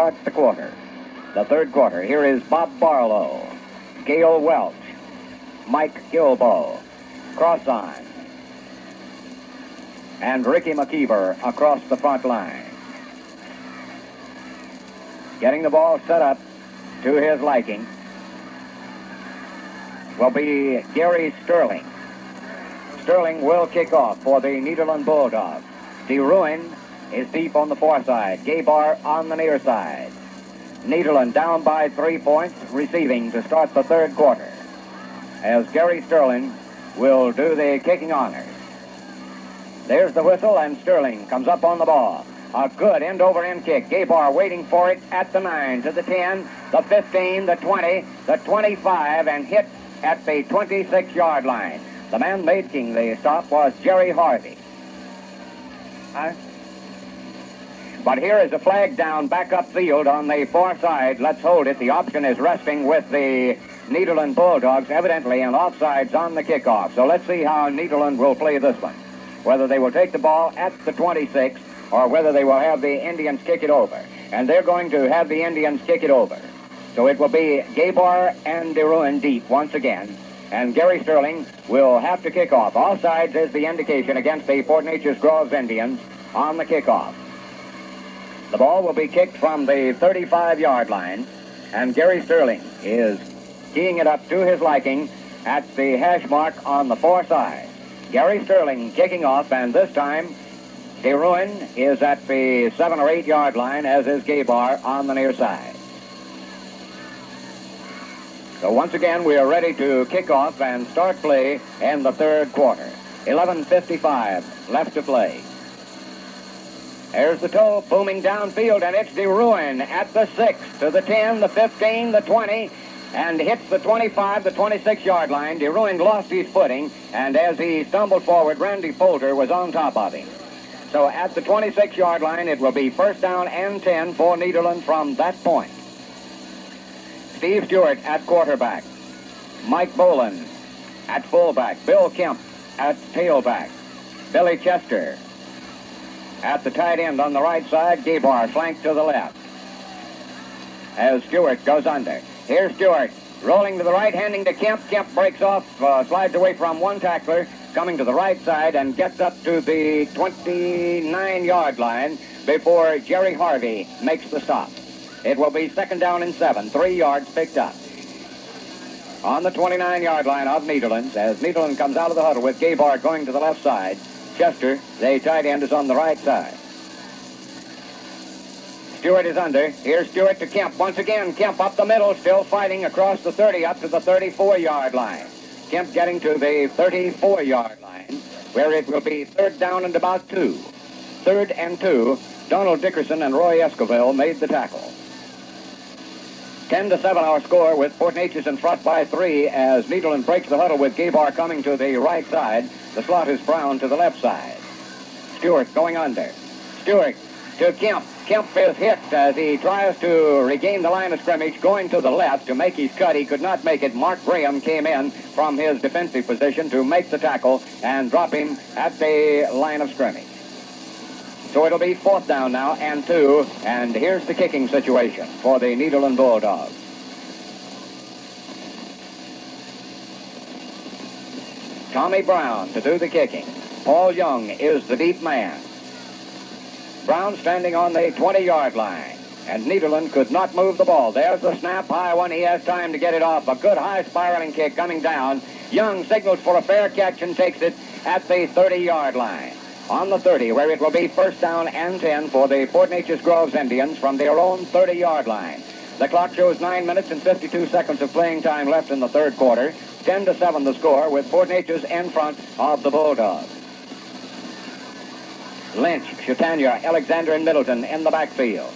start the quarter. The third quarter. Here is Bob Barlow, Gale Welch, Mike Gilbo, Crossan, and Ricky McKeever across the front line. Getting the ball set up to his liking will be Gary Sterling. Sterling will kick off for the Nederland Bulldogs. De Ruin is deep on the far side. Gabar on the near side. Nederland down by 3 points, receiving to start the third quarter, as Gary Sterling will do the kicking honors. There's the whistle, and Sterling comes up on the ball. A good end-over-end kick. Gabar waiting for it at the 9, to the 10, the 15, the 20, the 25, and hit at the 26-yard line. The man making the stop was Jerry Harvey. But here is a flag down back upfield on the far side. Let's hold it. The option is resting with the Nederland Bulldogs, evidently an offsides on the kickoff. So let's see how Nederland will play this one. Whether they will take the ball at the 26 or whether they will have the Indians kick it over. And they're going to have the Indians kick it over. So it will be Gabar and De Ruin deep once again. And Gary Sterling will have to kick off. Offsides is the indication against the Fort Nature's Groves Indians on the kickoff. The ball will be kicked from the 35-yard line, and Gary Sterling is keying it up to his liking at the hash mark on the far side. Gary Sterling kicking off, and this time De Ruin is at the 7 or 8-yard line, as is Gabar on the near side. So once again, we are ready to kick off and start play in the third quarter. 11:55 left to play. There's the toe booming downfield, and it's De Ruin at the 6, to the 10, the 15, the 20, and hits the 25, the 26-yard line. De Ruin lost his footing, and as he stumbled forward, Randy Poulter was on top of him. So at the 26-yard line, it will be first down and 10 for Nederland from that point. Steve Stewart at quarterback. Mike Boland at fullback. Bill Kemp at tailback. Billy Chester at the tight end on the right side. Gabar flanked to the left as Stewart goes under. Here's Stewart rolling to the right, handing to Kemp. Kemp breaks off, slides away from one tackler, coming to the right side, and gets up to the 29-yard line before Jerry Harvey makes the stop. It will be second down and 7, 3 yards picked up. On the 29-yard line of Nederland, as Nederland comes out of the huddle with Gabar going to the left side. Chester, the tight end, is on the right side. Stewart is under. Here's Stewart to Kemp. Once again, Kemp up the middle, still fighting across the 30 up to the 34-yard line. Kemp getting to the 34-yard line, where it will be third down and about 2. 3rd and 2. Donald Dickerson and Roy Esquivel made the tackle. 10-7 our score, with Fort Neches in front by 3 as Nederland breaks the huddle with Gabar coming to the right side. The slot is Brown to the left side. Stewart going under. Stewart to Kemp. Kemp is hit as he tries to regain the line of scrimmage, going to the left to make his cut. He could not make it. Mark Graham came in from his defensive position to make the tackle and drop him at the line of scrimmage. So it'll be fourth down now and 2, and here's the kicking situation for the Nederland Bulldogs. Tommy Brown to do the kicking. Paul Young is the deep man. Brown standing on the 20-yard line, and Nederland could not move the ball. There's the snap, high one. He has time to get it off. A good high spiraling kick coming down. Young signals for a fair catch and takes it at the 30-yard line. On the 30, where it will be first down and 10 for the Fort Neches Groves Indians from their own 30-yard line. The clock shows 9 minutes and 52 seconds of playing time left in the third quarter. 10-7 the score, with Fort Neches in front of the Bulldogs. Lynch, Chatania, Alexander, and Middleton in the backfield.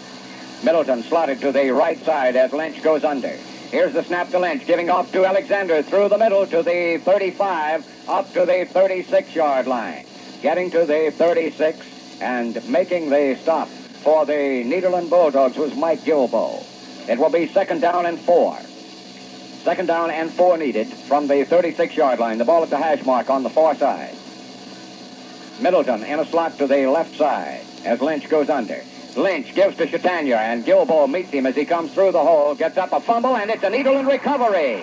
Middleton slotted to the right side as Lynch goes under. Here's the snap to Lynch, giving off to Alexander through the middle to the 35, up to the 36-yard line. Getting to the 36 and making the stop for the Nederland Bulldogs was Mike Gilbo. It will be second down and 4. Second down and 4 needed from the 36-yard line. The ball at the hash mark on the far side. Middleton in a slot to the left side as Lynch goes under. Lynch gives to Chatagna, and Gilbo meets him as he comes through the hole, gets up a fumble, and it's a Nederland recovery.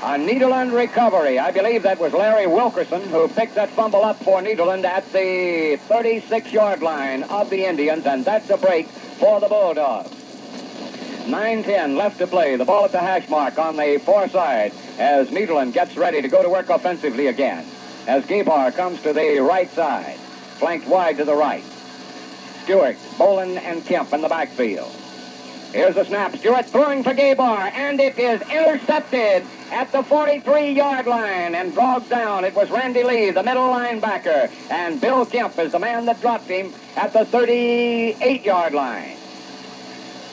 A Nederland recovery. I believe that was Larry Wilkerson who picked that fumble up for Nederland at the 36-yard line of the Indians, and that's a break for the Bulldogs. 9:10 left to play. The ball at the hash mark on the far side as Nederland gets ready to go to work offensively again. As Gabar comes to the right side, flanked wide to the right. Stewart, Bolin, and Kemp in the backfield. Here's the snap. Stewart throwing for Gabar, and it is intercepted at the 43-yard line and dragged down. It was Randy Lee, the middle linebacker, and Bill Kemp is the man that dropped him at the 38-yard line.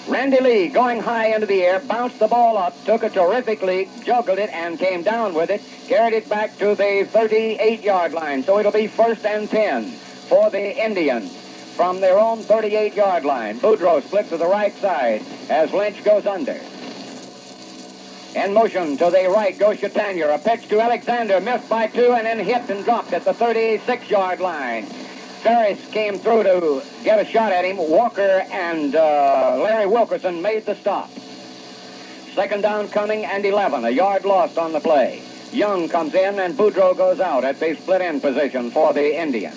Randy Lee going high into the air, bounced the ball up, took a terrific leap, juggled it, and came down with it, carried it back to the 38-yard line. So it'll be 1st and 10 for the Indians from their own 38-yard line. Boudreau split to the right side as Lynch goes under. In motion to the right goes Chatagna. A pitch to Alexander, missed by 2, and then hit and dropped at the 36-yard line. Ferris came through to get a shot at him. Walker and Larry Wilkerson made the stop. 2nd down coming and 11. A yard lost on the play. Young comes in and Boudreau goes out at the split end position for the Indians.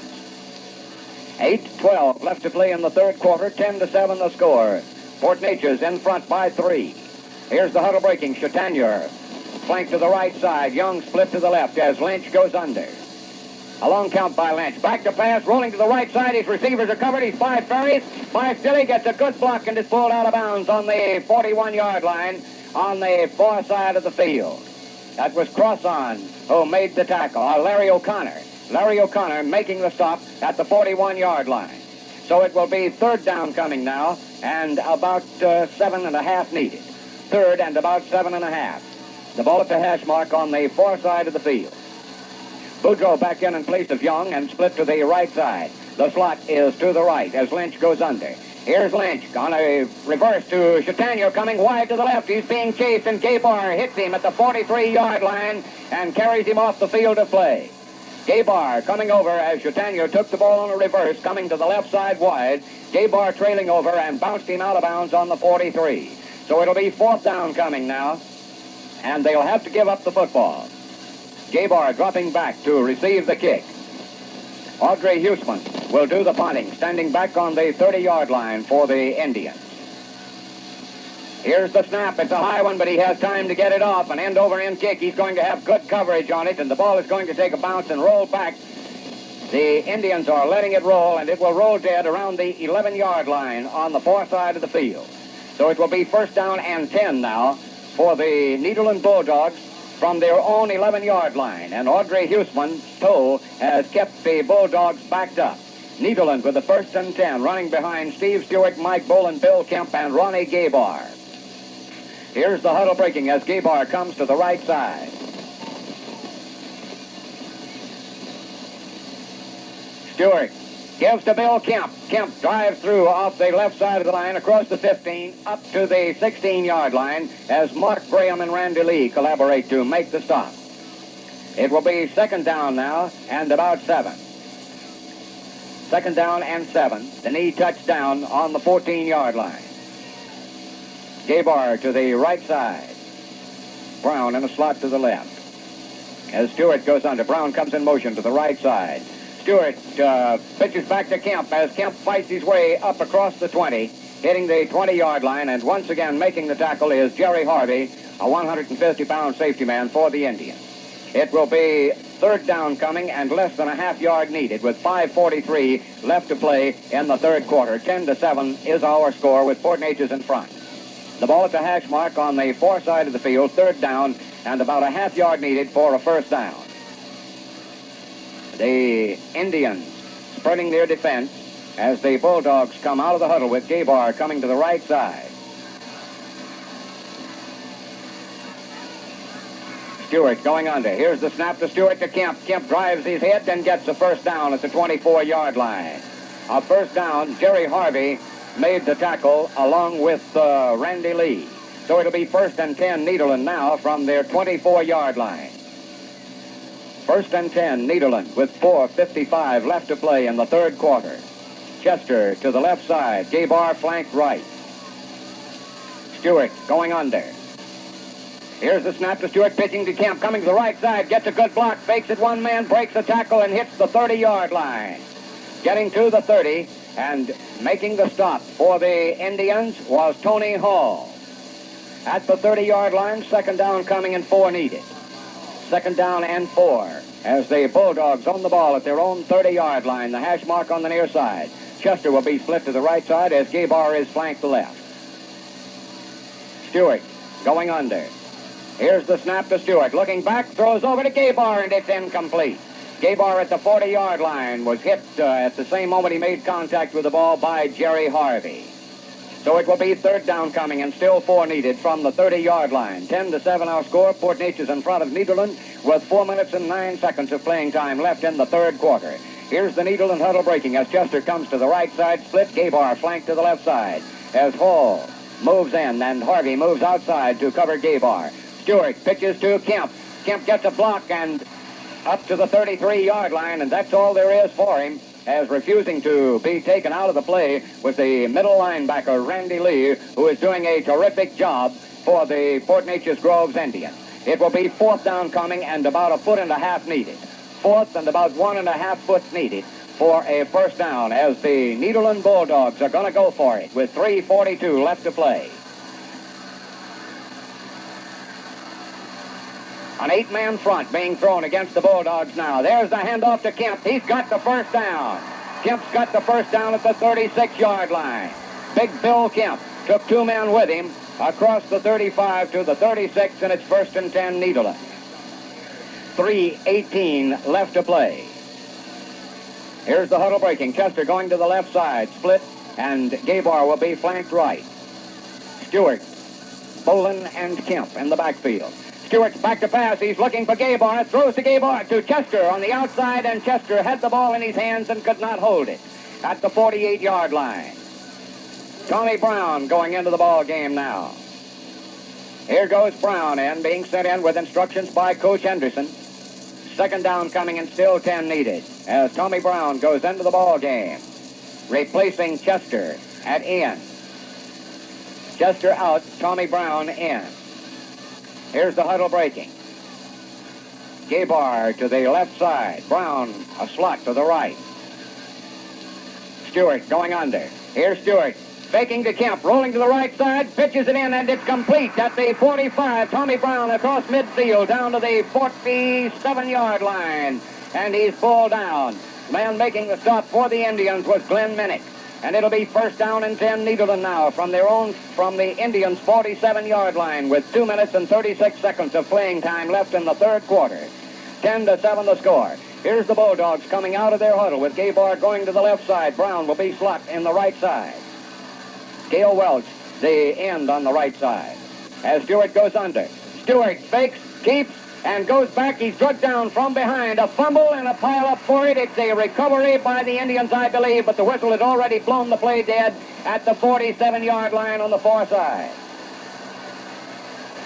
8:12 left to play in the 3rd quarter. 10-7 the score. Fort Nature's in front by 3. Here's the huddle breaking. Chatagna flanked to the right side. Young split to the left as Lynch goes under. A long count by Lynch. Back to pass, rolling to the right side. His receivers are covered. He's by Ferris. By Stilly, gets a good block and is pulled out of bounds on the 41-yard line on the far side of the field. That was Crosson who made the tackle. Larry O'Connor. Larry O'Connor making the stop at the 41-yard line. So it will be 3rd down coming now and about 7.5 needed. 3rd and about 7.5. The ball at the hash mark on the far side of the field. Boudreau back in place of Young and split to the right side. The slot is to the right as Lynch goes under. Here's Lynch on a reverse to Chatagna coming wide to the left. He's being chased and Gabar hits him at the 43-yard line and carries him off the field of play. Gabar coming over as Chatagna took the ball on a reverse, coming to the left side wide. Gabar trailing over and bounced him out of bounds on the 43. So it'll be 4th down coming now, and they'll have to give up the football. Gabar dropping back to receive the kick. Audrey Huseman will do the punting, standing back on the 30-yard line for the Indians. Here's the snap. It's a high one, but he has time to get it off. An end-over-end kick. He's going to have good coverage on it, and the ball is going to take a bounce and roll back. The Indians are letting it roll, and it will roll dead around the 11-yard line on the far side of the field. So it will be 1st down and 10 now for the Nederland Bulldogs from their own 11-yard line. And Audrey Huseman's toe has kept the Bulldogs backed up. Nederland with the 1st and 10, running behind Steve Stewart, Mike Bolin, Bill Kemp, and Ronnie Gabar. Here's the huddle breaking as Gabar comes to the right side. Stewart gives to Bill Kemp. Kemp drives through off the left side of the line, across the 15, up to the 16-yard line as Mark Graham and Randy Lee collaborate to make the stop. It will be 2nd down now and about 7. 2nd down and 7. The knee touchdown on the 14-yard line. Gabar to the right side. Brown in a slot to the left. As Stewart goes under, Brown comes in motion to the right side. Stewart pitches back to Kemp as Kemp fights his way up across the 20, hitting the 20-yard line, and once again making the tackle is Jerry Harvey, a 150-pound safety man for the Indians. It will be 3rd down coming and less than a half yard needed with 5:43 left to play in the 3rd quarter. 10-7 is our score with Fort Nature's in front. The ball at the hash mark on the far side of the field, 3rd down and about a half yard needed for a 1st down. The Indians spreading their defense as the Bulldogs come out of the huddle with Gabar coming to the right side. Stewart going under. Here's the snap to Stewart to Kemp. Kemp drives his head and gets a 1st down at the 24-yard line. A 1st down. Jerry Harvey made the tackle along with Randy Lee. So it'll be 1st and 10 Nederland now from their 24-yard line. 1st and 10 Nederland with 4:55 left to play in the 3rd quarter. Chester to the left side. Gabar flank right. Stewart going under. Here's the snap to Stewart, pitching to Kemp, coming to the right side, gets a good block, fakes it one man, breaks a tackle, and hits the 30-yard line. Getting to the 30 and making the stop for the Indians was Tony Hall. At the 30-yard line, second down coming and 4 needed. Second down and 4 as the Bulldogs own the ball at their own 30-yard line, the hash mark on the near side. Chester will be split to the right side as Gabar is flanked to left. Stewart going under. Here's the snap to Stewart. Looking back, throws over to Gabar, and it's incomplete. Gabar at the 40-yard line was hit at the same moment he made contact with the ball by Jerry Harvey. So it will be third down coming and still 4 needed from the 30-yard line. 10-7 our score. Port Neches in front of Nederland with 4 minutes and 9 seconds of playing time left in the third quarter. Here's the Nederland huddle breaking as Chester comes to the right side, split. Gabar flanked to the left side as Hall moves in and Harvey moves outside to cover Gabar. Stewart pitches to Kemp. Kemp gets a block and up to the 33-yard line, and that's all there is for him, as refusing to be taken out of the play was the middle linebacker, Randy Lee, who is doing a terrific job for the Port Neches Groves Indians. It will be fourth down coming and about 1.5 feet needed. Fourth and about 1.5 foot needed for a first down as the Nederland Bulldogs are going to go for it with 3:42 left to play. An 8-man front being thrown against the Bulldogs now. There's the handoff to Kemp. He's got the first down. Kemp's got the first down at the 36-yard line. Big Bill Kemp took 2 men with him across the 35 to the 36, and it's 1st and 10 Nederland. 3:18 left to play. Here's the huddle breaking. Chester going to the left side. Split, and Gabar will be flanked right. Stewart, Bolin, and Kemp in the backfield. Stewart's back to pass. He's looking for Gabar. Throws to Gabar to Chester on the outside, and Chester had the ball in his hands and could not hold it at the 48-yard line. Tommy Brown going into the ball game now. Here goes Brown in, being sent in with instructions by Coach Henderson. Second down coming and still 10 needed as Tommy Brown goes into the ball game, replacing Chester at end. Chester out, Tommy Brown in. Here's the huddle breaking. Gabar to the left side. Brown a slot to the right. Stewart going under. Here's Stewart. Faking to Kemp. Rolling to the right side. Pitches it in, and it's complete at the 45. Tommy Brown across midfield down to the 47-yard line. And he's pulled down. Man making the stop for the Indians was Glenn Minnick. And it'll be first down and 10 Nederland now from the Indians' 47-yard line with 2 minutes and 36 seconds of playing time left in the third quarter. 10-7 the score. Here's the Bulldogs coming out of their huddle with Gabar going to the left side. Brown will be slot in the right side. Gale Welch, the end on the right side. As Stewart goes under. Stewart fakes, keeps, and goes back. He's struck down from behind. A fumble and a pile-up for it. It's a recovery by the Indians, I believe, but the whistle had already blown the play dead at the 47-yard line on the far side.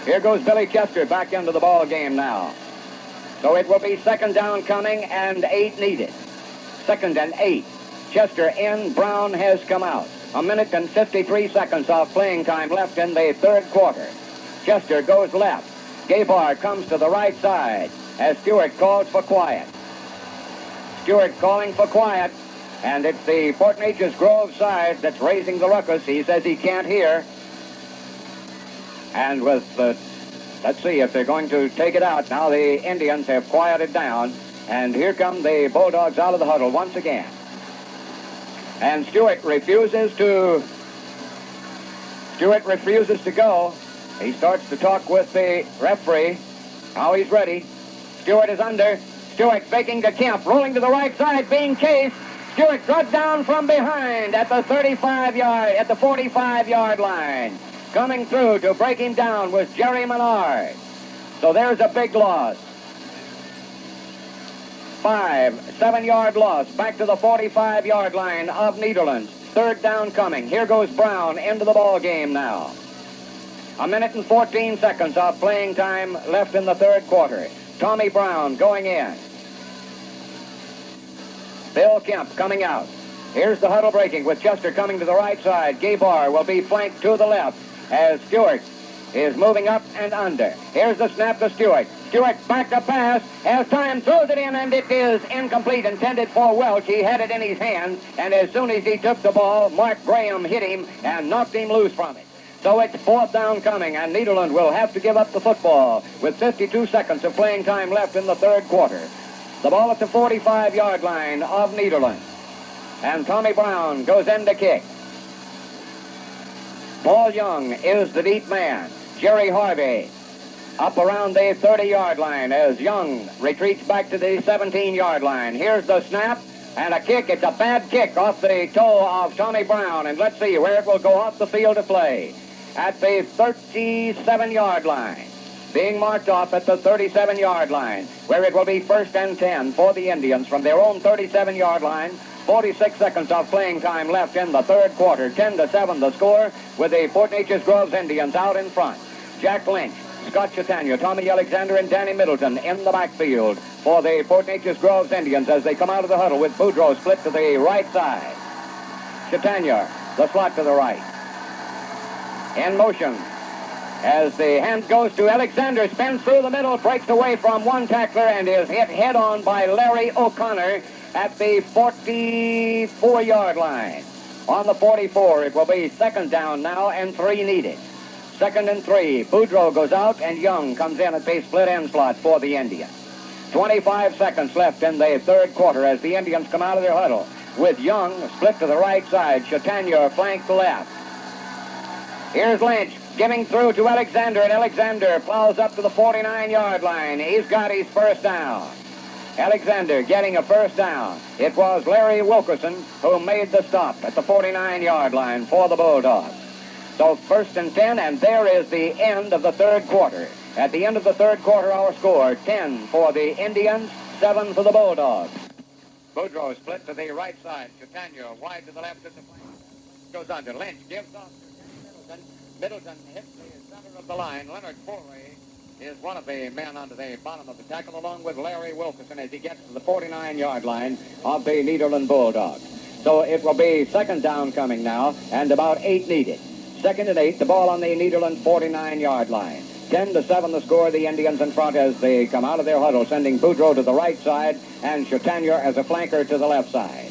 Here goes Billy Chester back into the ball game now. So it will be second down coming and 8 needed. 2nd and 8. Chester in. Brown has come out. 1 minute and 53 seconds of playing time left in the third quarter. Chester goes left. Gabar comes to the right side as Stewart calls for quiet. Stewart calling for quiet, and it's the Port Neches Grove side that's raising the ruckus. He says he can't hear. And with let's see if they're going to take it out. Now the Indians have quieted down, and here come the Bulldogs out of the huddle once again. And Stewart refuses to go. He starts to talk with the referee. Now he's ready. Stewart is under. Stewart faking to Kemp. Rolling to the right side, being chased. Stewart brought down from behind at the 45-yard line. Coming through to break him down was Jerry Menard. So there's a big loss. 7-yard loss back to the 45-yard line of Nederland. Third down coming. Here goes Brown into the ball game now. 1 minute and 14 seconds of playing time left in the third quarter. Tommy Brown going in. Bill Kemp coming out. Here's the huddle breaking with Chester coming to the right side. Gabar will be flanked to the left as Stewart is moving up and under. Here's the snap to Stewart. Stewart back to pass, has time, throws it in, and it is incomplete, intended for Welch. He had it in his hand, and as soon as he took the ball, Mark Graham hit him and knocked him loose from it. So it's fourth down coming, and Nederland will have to give up the football with 52 seconds of playing time left in the third quarter. The ball at the 45-yard line of Nederland. And Tommy Brown goes in to kick. Paul Young is the deep man. Jerry Harvey up around the 30-yard line as Young retreats back to the 17-yard line. Here's the snap and a kick. It's a bad kick off the toe of Tommy Brown, and let's see where it will go off the field to play. At the 37-yard line. Being marked off at the 37-yard line, where it will be 1st and 10 for the Indians from their own 37-yard line. 46 seconds of playing time left in the third quarter. 10-7 the score, with the Fort Neches Groves Indians out in front. Jack Lynch, Scott Chatagna, Tommy Alexander, and Danny Middleton in the backfield for the Fort Neches Groves Indians as they come out of the huddle with Boudreau split to the right side. Chatagna, the slot to the right. In motion as the hand goes to Alexander, spins through the middle, breaks away from one tackler, and is hit head-on by Larry O'Connor at the 44-yard line. On the 44, it will be second down now and 3 needed. 2nd and 3. Boudreau goes out, and Young comes in at the split end slot for the Indians. 25 seconds left in the third quarter as the Indians come out of their huddle with Young split to the right side. Chatagna flanked left. Here's Lynch giving through to Alexander, and Alexander plows up to the 49-yard line. He's got his first down. Alexander getting a first down. It was Larry Wilkerson who made the stop at the 49-yard line for the Bulldogs. So 1st and 10, and there is the end of the third quarter. At the end of the third quarter, our score, 10 for the Indians, 7 for the Bulldogs. Boudreau split to the right side. Chatagna wide to the left at the flank. Goes under. Lynch gives off to Middleton. Middleton hits the center of the line. Leonard Foley is one of the men under the bottom of the tackle, along with Larry Wilkerson as he gets to the 49-yard line of the Nederland Bulldogs. So it will be second down coming now, and about 8 needed. 2nd and 8, the ball on the Nederland 49-yard line. 10-7 the score, the Indians in front as they come out of their huddle, sending Boudreau to the right side and Chatagna as a flanker to the left side.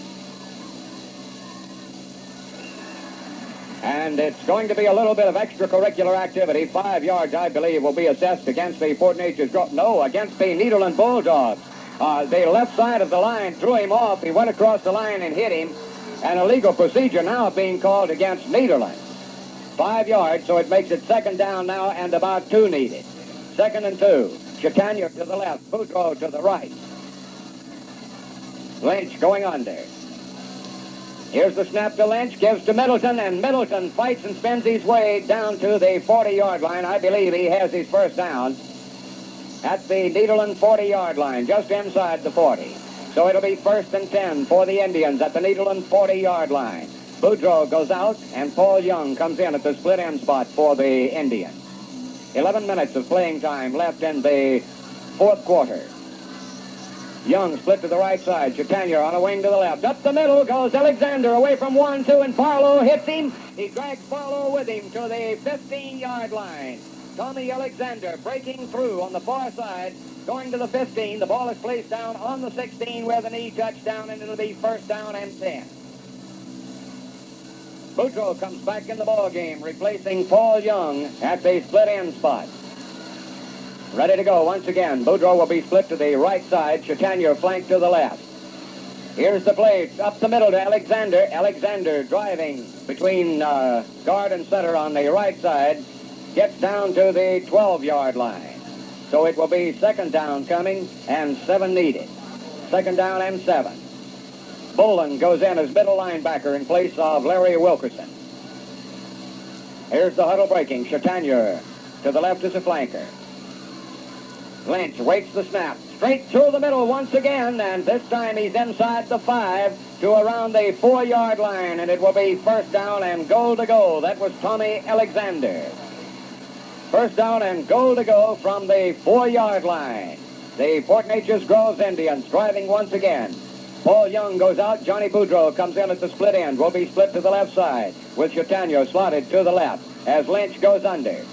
And it's going to be a little bit of extracurricular activity. 5 yards, I believe, will be assessed against the Fort Neches Groves. No, against the Nederland Bulldogs. The left side of the line threw him off. He went across the line and hit him. An illegal procedure now being called against Nederland. 5 yards, so it makes it second down now and about 2 needed. 2nd and 2. Chatagna to the left, Boudreau to the right. Lynch going under. Here's the snap to Lynch, gives to Middleton, and Middleton fights and spins his way down to the 40-yard line. I believe he has his first down at the Nederland 40-yard line, just inside the 40. So it'll be 1st and 10 for the Indians at the Nederland 40-yard line. Boudreau goes out, and Paul Young comes in at the split end spot for the Indians. 11 minutes of playing time left in the fourth quarter. Young split to the right side. Chatagna on a wing to the left. Up the middle goes Alexander away from 1-2, and Barlow hits him. He drags Barlow with him to the 15-yard line. Tommy Alexander breaking through on the far side, going to the 15. The ball is placed down on the 16 where the knee touched down, and it'll be first down and 10. Boudreau comes back in the ball game, replacing Paul Young at the split end spot. Ready to go once again. Boudreau will be split to the right side. Chatagna flanked to the left. Here's the play up the middle to Alexander. Alexander driving between guard and center on the right side. Gets down to the 12-yard line. So it will be second down coming and 7 needed. Second down and 7. Bolin goes in as middle linebacker in place of Larry Wilkerson. Here's the huddle breaking. Chatagna to the left as a flanker. Lynch waits the snap. Straight through the middle once again, and this time he's inside the 5 to around the 4-yard line, and it will be first down and goal to go. That was Tommy Alexander. First down and goal to go from the 4-yard line. The Fort Neches Groves Indians driving once again. Paul Young goes out. Johnny Boudreau comes in at the split end. Will be split to the left side with Chautauqua slotted to the left as Lynch goes under.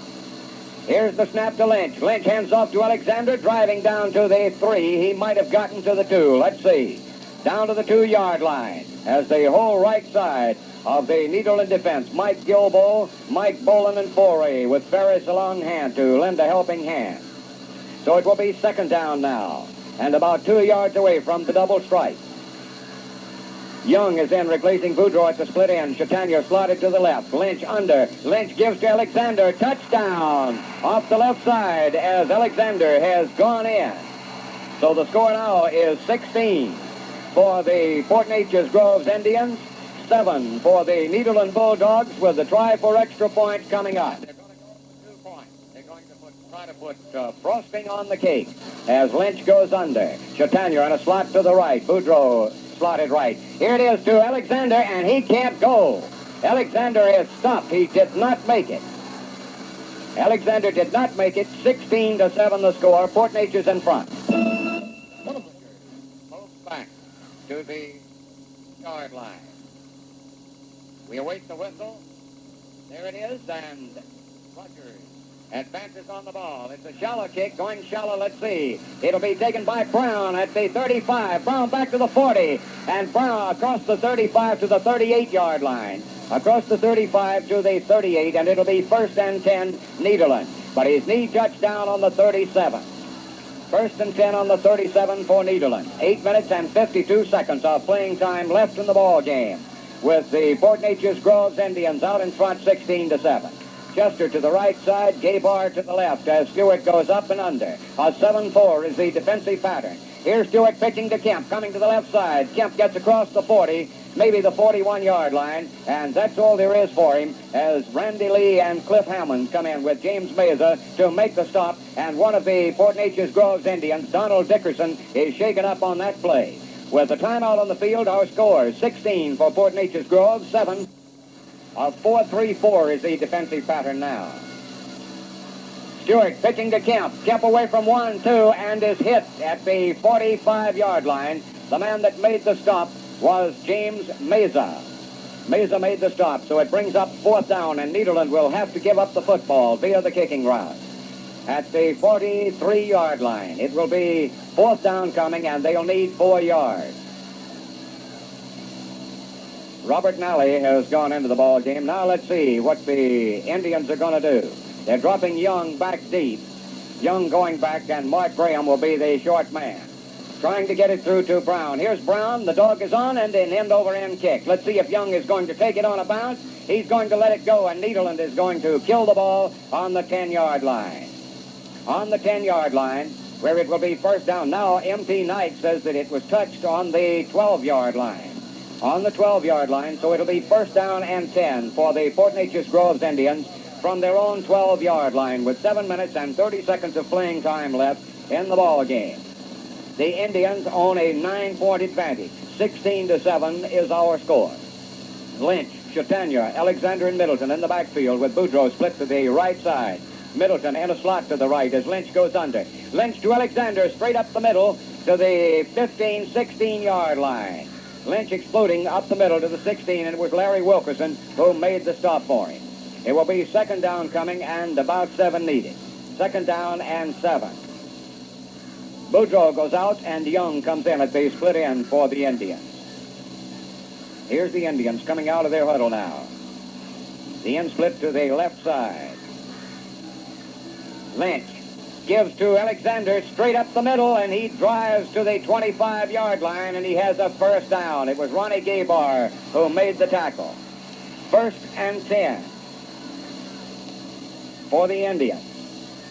Here's the snap to Lynch. Lynch hands off to Alexander, driving down to the 3. He might have gotten to the 2. Let's see. Down to the 2-yard line as the whole right side of the Nederland defense. Mike Gilbo, Mike Bolin, and Forey with Ferris along hand to lend a helping hand. So it will be second down now and about 2 yards away from the double strike. Young is in replacing Boudreau at the split end. Chautauqua slotted to the left. Lynch under. Lynch gives to Alexander. Touchdown off the left side as Alexander has gone in. So the score now is 16 for the Fort Neches Groves Indians, 7 for the Nederland Bulldogs with the try for extra point coming up. They're going to go for 2 points. They're going to try to put frosting on the cake as Lynch goes under. Chautauqua on a slot to the right. Boudreau slotted right. Here it is to Alexander, and he can't go. Alexander is stopped. He did not make it. Alexander did not make it. 16-7 the score. Fort Neches in front. Moves back to the yard line. We await the whistle. There it is, and Rogers advances on the ball. It's a shallow kick, going shallow. Let's see. It'll be taken by Brown at the 35. Brown back to the 40. And Brown across the 35 to the 38-yard line. Across the 35 to the 38, and it'll be 1st and 10, Nederland. But his knee touchdown on the 37. 1st and 10 on the 37 for Nederland. 8 minutes and 52 seconds of playing time left in the ball game, with the Fort Neches Groves Indians out in front 16-7. Chester to the right side, Gabar to the left as Stewart goes up and under. A 7-4 is the defensive pattern. Here's Stewart pitching to Kemp, coming to the left side. Kemp gets across the 40, maybe the 41-yard line, and that's all there is for him as Randy Lee and Cliff Hammond come in with James Meza to make the stop, and one of the Fort Neches Groves Indians, Donald Dickerson, is shaken up on that play. With the timeout on the field, our score is 16 for Fort Neches Groves, 7. A 4-3-4 is the defensive pattern now. Stewart pitching to Kemp. Kemp away from 1, 2, and is hit at the 45-yard line. The man that made the stop was James Meza. Meza made the stop, so it brings up 4th down, and Nederland will have to give up the football via the kicking route. At the 43-yard line, it will be 4th down coming, and they'll need 4 yards. Robert Nally has gone into the ball game. Now let's see what the Indians are going to do. They're dropping Young back deep. Young going back, and Mark Graham will be the short man. Trying to get it through to Brown. Here's Brown. The dog is on, and an end-over-end kick. Let's see if Young is going to take it on a bounce. He's going to let it go, and Nederland is going to kill the ball on the 10-yard line. On the 10-yard line, where it will be 1st down. Now, M.T. Knight says that it was touched on the 12-yard line. On the 12-yard line, so it'll be 1st down and 10 for the Fort Neches Groves Indians from their own 12-yard line with 7 minutes and 30 seconds of playing time left in the ball game. The Indians own a 9-point advantage. 16-7 is our score. Lynch, Chautauqua, Alexander, and Middleton in the backfield with Boudreau split to the right side. Middleton in a slot to the right as Lynch goes under. Lynch to Alexander, straight up the middle to the 15, 16-yard line. Lynch exploding up the middle to the 16, and it was Larry Wilkerson who made the stop for him. It will be 2nd down coming and about 7 needed. 2nd down and 7. Boudreau goes out, and Young comes in at the split end for the Indians. Here's the Indians coming out of their huddle now. The end split to the left side. Lynch gives to Alexander straight up the middle, and he drives to the 25-yard line, and he has a 1st down. It was Ronnie Gabar who made the tackle. 1st and 10 for the Indians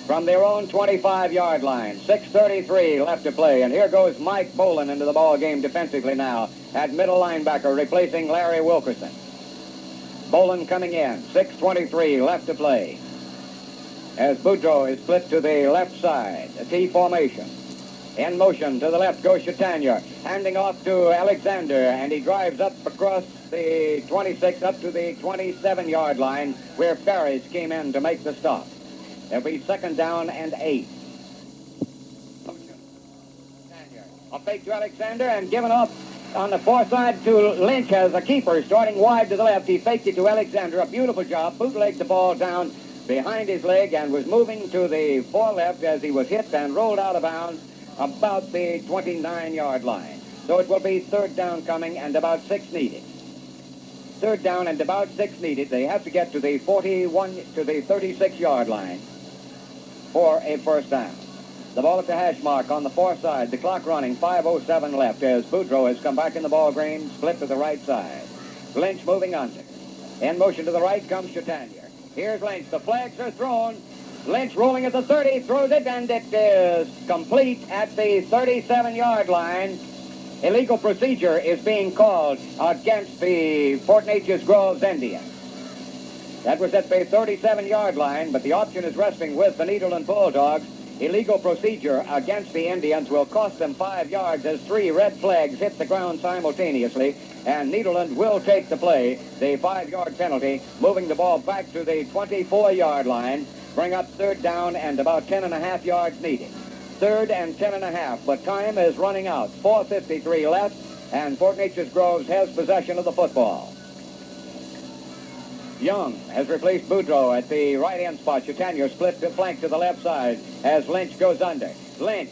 from their own 25-yard line. 6:33 left to play, and here goes Mike Bolin into the ball game defensively now at middle linebacker, replacing Larry Wilkerson. Bolin coming in. 6:23 left to play, as Boudreau is split to the left side, a T formation. In motion to the left goes Chautauqua, handing off to Alexander, and he drives up across the 26 up to the 27-yard line where Ferris came in to make the stop. There'll be 2nd down and 8. A fake to Alexander and given off on the far side to Lynch as a keeper, starting wide to the left. He faked it to Alexander. A beautiful job. Bootlegged the ball down behind his leg and was moving to the far left as he was hit and rolled out of bounds about the 29-yard line. So it will be third down coming and about 6 needed. Third down and about 6 needed. They have to get to the 36-yard line for a first down. The ball at the hash mark on the far side. The clock running, 5:07 left as Boudreau has come back in the ball game, split to the right side. Lynch moving under. In motion to the right comes Chatanier. Here's Lynch. The flags are thrown. Lynch rolling at the 30, throws it, and it is complete at the 37-yard line. Illegal procedure is being called against the Fort Neches Groves Indians. That was at the 37-yard line, but the option is resting with the Nederland Bulldogs. Illegal procedure against the Indians will cost them 5 yards as 3 red flags hit the ground simultaneously, and Nederland will take the play, the 5-yard penalty, moving the ball back to the 24-yard line, bring up third down and about 10.5 yards needed. Third and 10.5, but time is running out. 4:53 left, and Fort Neches Groves has possession of the football. Young has replaced Boudreau at the right end spot. Chatanier split the flank to the left side as Lynch goes under. Lynch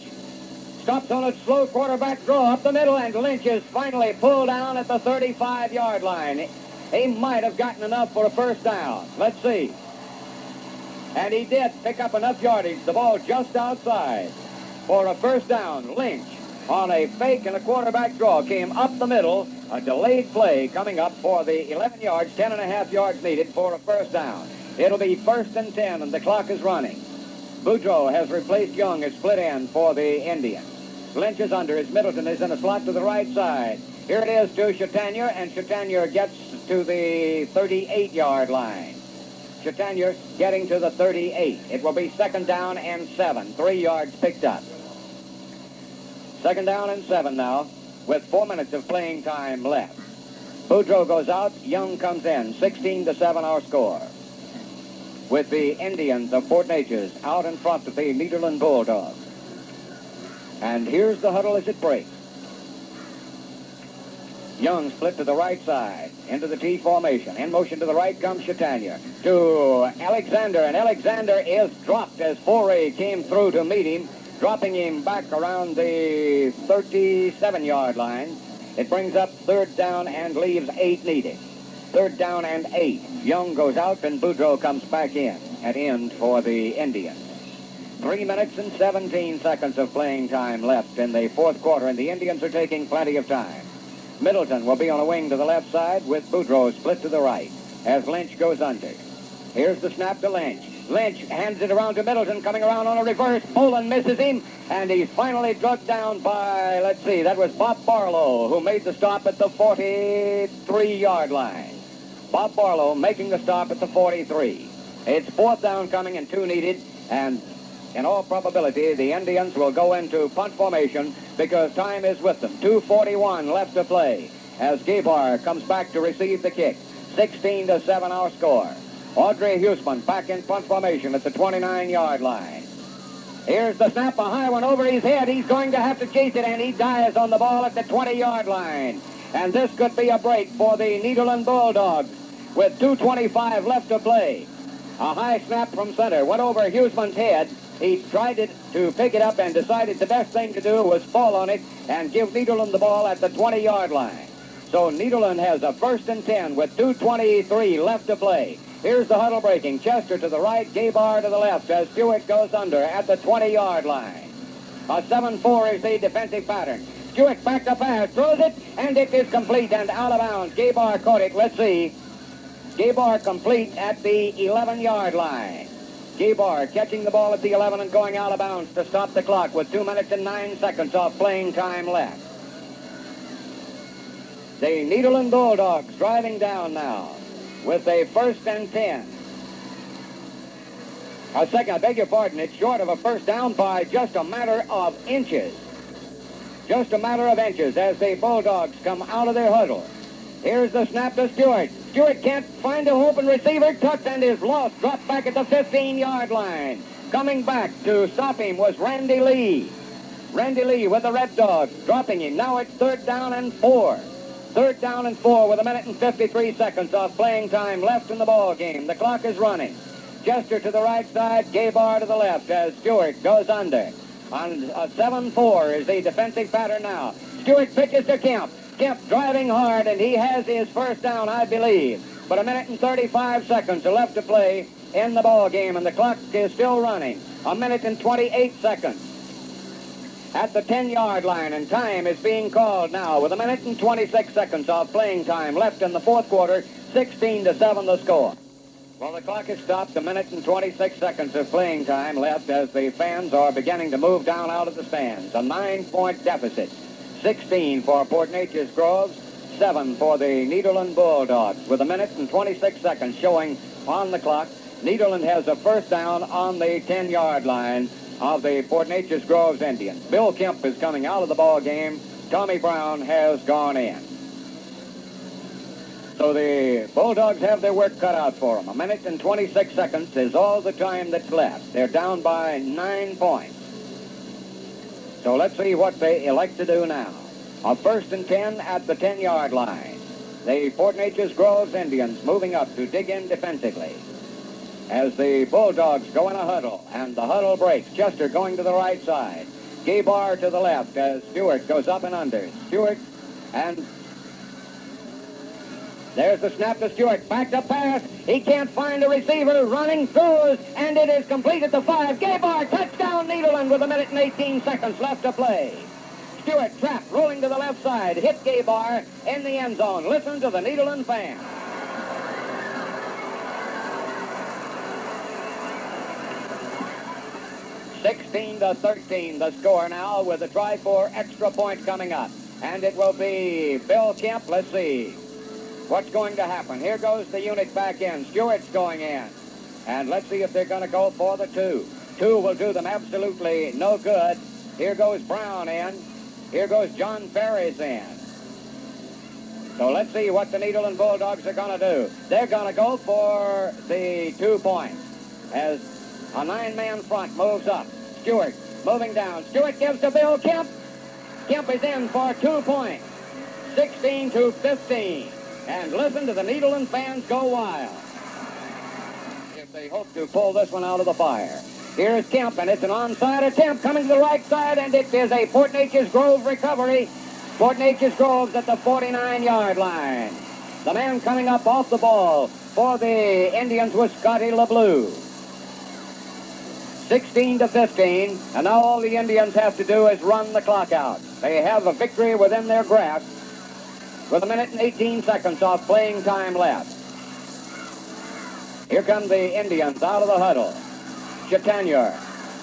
stops on a slow quarterback draw up the middle, and Lynch is finally pulled down at the 35-yard line. He might have gotten enough for a first down. Let's see. And he did pick up enough yardage. The ball just outside for a first down. Lynch on a fake and a quarterback draw came up the middle. A delayed play coming up for the 11 yards, 10.5 yards needed for a first down. It'll be 1st and 10, and the clock is running. Boudreau has replaced Young at split end for the Indians. Lynch is under. His Middleton is in a slot to the right side. Here it is to Chatanier, and Chatanier gets to the 38-yard line. Chatanier getting to the 38. It will be 2nd down and 7. 3 yards picked up. 2nd down and 7 now, with 4 minutes of playing time left. Boudreau goes out. Young comes in. 16-7 our score. With the Indians of Fort Neches out in front of the Nederland Bulldogs. And here's the huddle as it breaks. Young split to the right side, into the T formation. In motion to the right comes Chatanier. To Alexander, and Alexander is dropped as Foray came through to meet him, dropping him back around the 37-yard line. It brings up 3rd down and leaves 8 needed. 3rd down and 8. Young goes out, and Boudreau comes back in at end for the Indians. 3 minutes and 17 seconds of playing time left in the 4th quarter, and the Indians are taking plenty of time. Middleton will be on a wing to the left side with Boudreau split to the right as Lynch goes under. Here's the snap to Lynch. Lynch hands it around to Middleton, coming around on a reverse. Poland misses him, and he's finally drugged down by, let's see, that was Bob Barlow, who made the stop at the 43-yard line. Bob Barlow making the stop at the 43. It's 4th down coming and 2 needed, and in all probability, the Indians will go into punt formation because time is with them. 2:41 left to play as Gabar comes back to receive the kick. 16-7 our score. Audrey Huseman back in punt formation at the 29-yard line. Here's the snap, a high one over his head. He's going to have to chase it, and he dives on the ball at the 20-yard line. And this could be a break for the Nederland Bulldogs with 2:25 left to play. A high snap from center went over Huseman's head. He tried to pick it up and decided the best thing to do was fall on it and give Nederland the ball at the 20-yard line. So Nederland has a 1st and 10 with 2:23 left to play. Here's the huddle breaking. Chester to the right, Gabar to the left as Stewart goes under at the 20-yard line. A 7-4 is the defensive pattern. Stewart back to pass, throws it, and it is complete and out of bounds. Gabar caught it. Let's see. Gabar complete at the 11-yard line. Gabar catching the ball at the 11 and going out of bounds to stop the clock with 2 minutes and 9 seconds of playing time left. The Nederland Bulldogs driving down now with a 1st and 10. I beg your pardon, it's short of a first down by just a matter of inches. Just a matter of inches as the Bulldogs come out of their huddle. Here's the snap to Stewart. Stewart can't find an open receiver. Tucked and is lost. Dropped back at the 15-yard line. Coming back to stop him was Randy Lee. Randy Lee with the Red Dogs, dropping him. Now it's 3rd down and 4. 3rd down and 4 with 1 minute and 53 seconds of playing time left in the ball game. The clock is running. Jester to the right side, Gabar to the left as Stewart goes under. On 7-4 is the defensive pattern now. Stewart pitches to Kemp. Kemp driving hard, and he has his first down, I believe. But 1 minute and 35 seconds are left to play in the ball game, and the clock is still running. 1 minute and 28 seconds at the 10-yard line, and time is being called now with 1 minute and 26 seconds of playing time left in the fourth quarter. 16-7 the score. Well, the clock has stopped. 1 minute and 26 seconds of playing time left as the fans are beginning to move down out of the stands. A 9-point deficit. 16 for Port Neches Groves, 7 for the Nederland Bulldogs. With 1 minute and 26 seconds showing on the clock, Nederland has a first down on the 10-yard line of the Port Neches Groves Indians. Bill Kemp is coming out of the ball game. Tommy Brown has gone in. So the Bulldogs have their work cut out for them. 1 minute and 26 seconds is all the time that's left. They're down by 9 points. So let's see what they elect to do now. A 1st and 10 at the 10-yard line. The Port Neches Groves Indians moving up to dig in defensively as the Bulldogs go in a huddle, and the huddle breaks. Chester going to the right side. Gabar to the left as Stewart goes up and under. Stewart, and there's the snap to Stewart. Back to pass. He can't find a receiver. Running through, and it is complete at the 5. Gabar, touchdown Nederland with 1 minute and 18 seconds left to play. Stewart trapped, rolling to the left side. Hit Gabar in the end zone. Listen to the Nederland fans. (16-13) the score now, with a try for extra point coming up. And it will be Bill Kemp. Let's see what's going to happen. Here goes the unit back in. Stewart's going in. And let's see if they're going to go for the 2. 2 will do them absolutely no good. Here goes Brown in. Here goes John Ferris in. So let's see what the Nederland Bulldogs are going to do. They're going to go for the 2 points as a 9-man front moves up. Stewart moving down. Stewart gives to Bill Kemp. Kemp is in for 2 points. 16-15. And listen to the Nederland fans go wild if they hope to pull this one out of the fire. Here's Kemp, and it's an onside attempt coming to the right side, and it is a Port Neches Grove recovery. Port Neches Groves at the 49-yard line. The man coming up off the ball for the Indians was Scotty LeBlue. 16-15, and now all the Indians have to do is run the clock out. They have a victory within their grasp with 1 minute and 18 seconds of playing time left. Here come the Indians out of the huddle. Chatanier,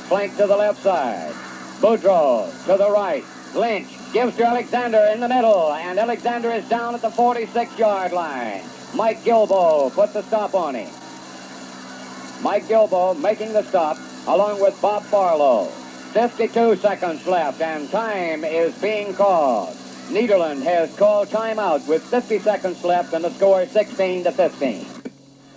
flank to the left side. Boudreau to the right. Lynch gives to Alexander in the middle, and Alexander is down at the 46-yard line. Mike Gilbo puts a stop on him. Mike Gilbo making the stop along with Bob Barlow. 52 seconds left, and time is being called. Nederland has called timeout with 50 seconds left, and the score is 16-15.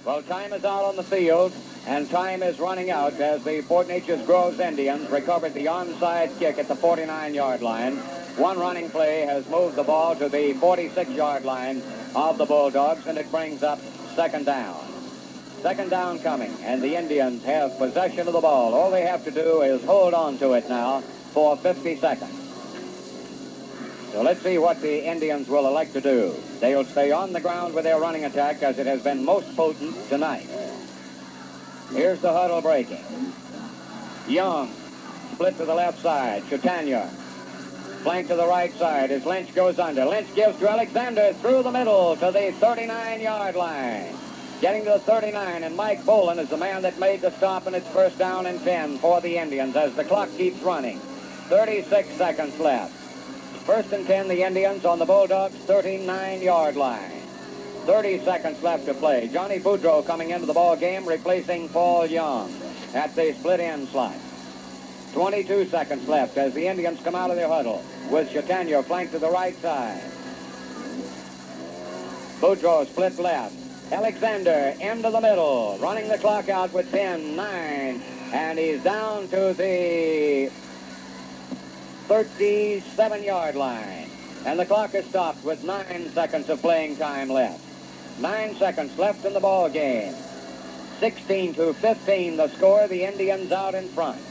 Well, time is out on the field, and time is running out as the Port Neches Groves Indians recovered the onside kick at the 49-yard line. One running play has moved the ball to the 46-yard line of the Bulldogs, and it brings up 2nd down. 2nd down coming, and the Indians have possession of the ball. All they have to do is hold on to it now for 50 seconds. So let's see what the Indians will elect to do. They'll stay on the ground with their running attack as it has been most potent tonight. Here's the huddle breaking. Young, split to the left side. Chatania, flank to the right side as Lynch goes under. Lynch gives to Alexander through the middle to the 39-yard line. Getting to the 39, and Mike Boland is the man that made the stop, and it's 1st down and 10 for the Indians as the clock keeps running. 36 seconds left. 1st and 10, the Indians on the Bulldogs' 39-yard line. 30 seconds left to play. Johnny Boudreau coming into the ball game, replacing Paul Young at the split end slot. 22 seconds left as the Indians come out of their huddle with Chatania flanked to the right side. Boudreau split left. Alexander into the middle, running the clock out with 10, 9, and he's down to the 37-yard line. And the clock is stopped with 9 seconds of playing time left. 9 seconds left in the ball game. 16-15 the score. The Indians out in front.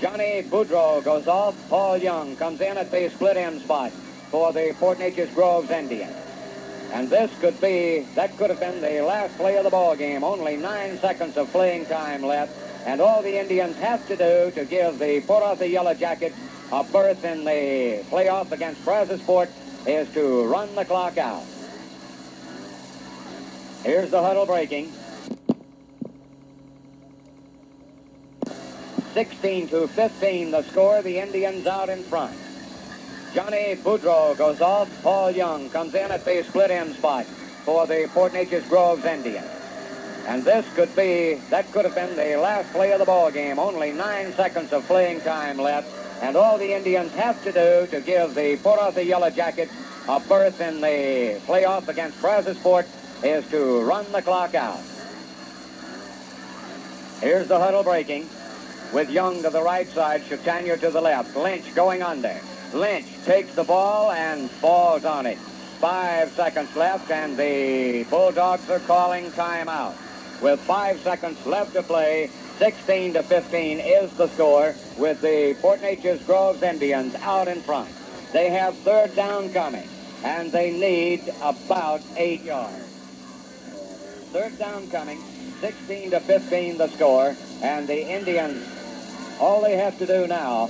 Johnny Boudreau goes off. Paul Young comes in at the split end spot for the Port Neches Groves Indians. And that could have been the last play of the ball game. Only 9 seconds of playing time left. And all the Indians have to do to give the Port Arthur Yellow Jackets a berth in the playoff against Brazosport is to run the clock out. Here's the huddle breaking. 16-15 the score. The Indians out in front. Johnny Boudreau goes off. Paul Young comes in at the split end spot for the Port Neches Groves Indians. And that could have been the last play of the ball game. Only 9 seconds of playing time left. And all the Indians have to do to give the Port Arthur Yellow Jackets a berth in the playoff against Brazosport is to run the clock out. Here's the huddle breaking with Young to the right side, Chatagna to the left. Lynch going under. Lynch takes the ball and falls on it. 5 seconds left, and the Bulldogs are calling timeout. With 5 seconds left to play, 16-15 is the score, with the Port Neches Groves Indians out in front. They have third down coming, and they need about 8 yards. Third down coming, 16-15 the score, and the Indians, all they have to do now